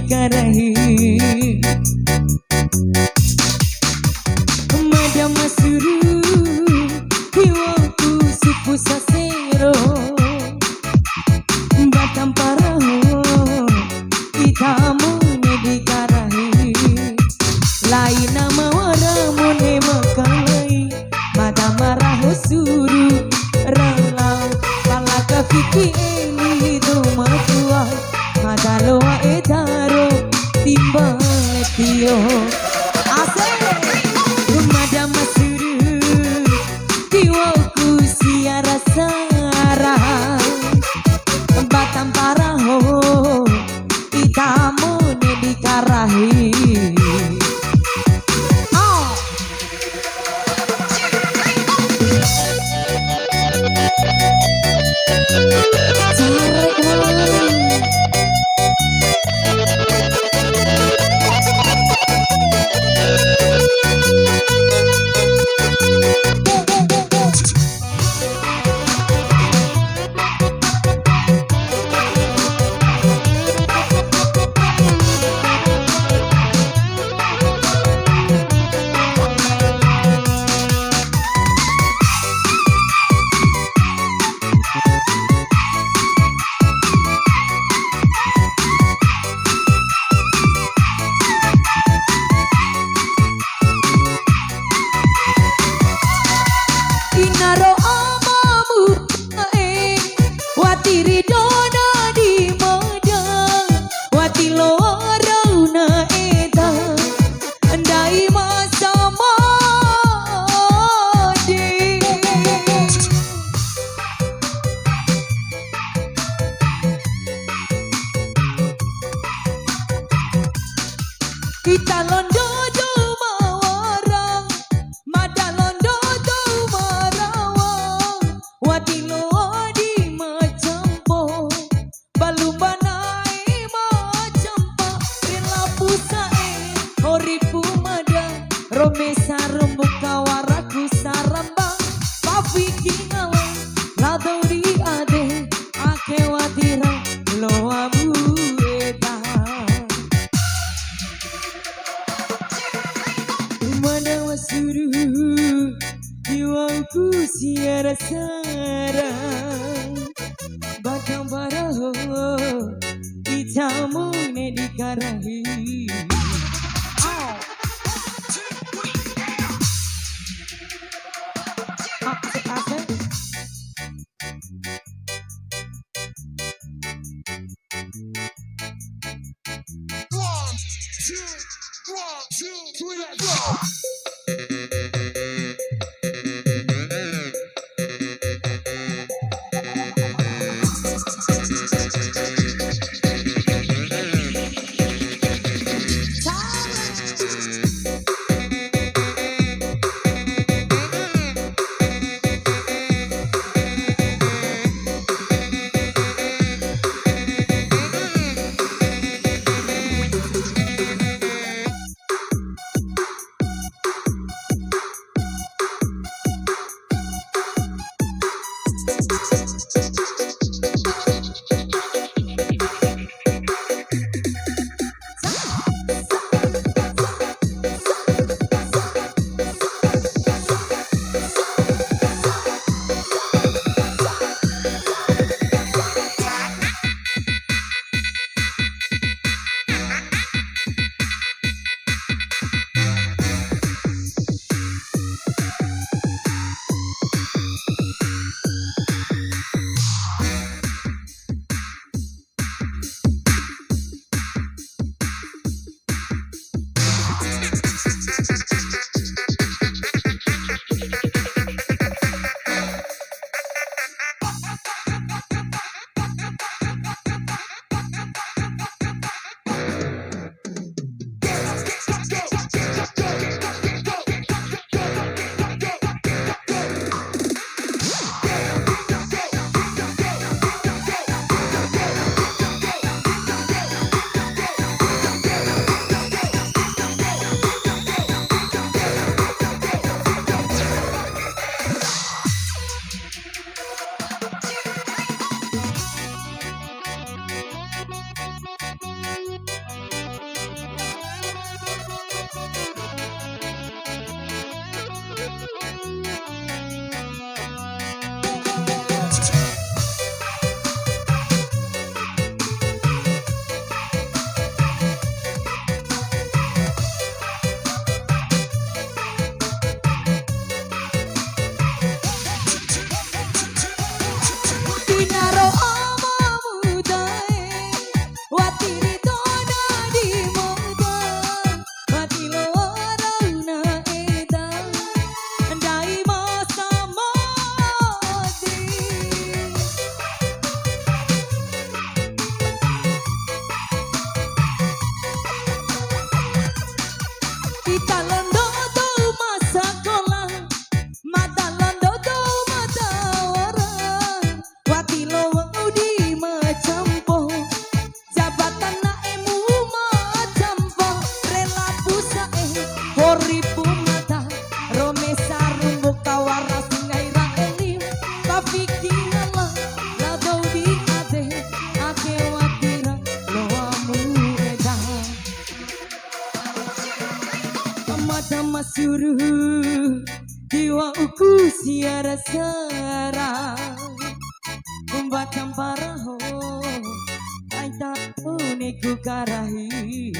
dikarahi. Madam masuru hiwaku supu sasero batam paraho itamu ne dikarahi. Lain nama waramu ne makalai madam maraho suru ralau palaka fiki eli dumatua madaloa edaro timba tio ase madam masuru tiwaku siara sara batam paraho itamu ne dikarahi. Inaro amamu wati ridona di mada wati lorona eta ndai masa made kita londo Romesa rembuka waraku sarambang Pafiki ngalang ladau di ade ake watira loa bueta Mana wasuru jiwaku siara sara Bakang baraho itamu ne dikarahi. One, two, three, let's go. Kita londo do masa sekolah, mata londo do mata orang. Wati loweng di macampo, jabatan naemu macampo. Rela busa hori pumata, rome sarumbo kawara sungai raelim. Tapi kinala ladau di ade, ake watira loamu edah. Mata masuruh jiwa uku siara sara, membaca paraho, kaita uniku karahi.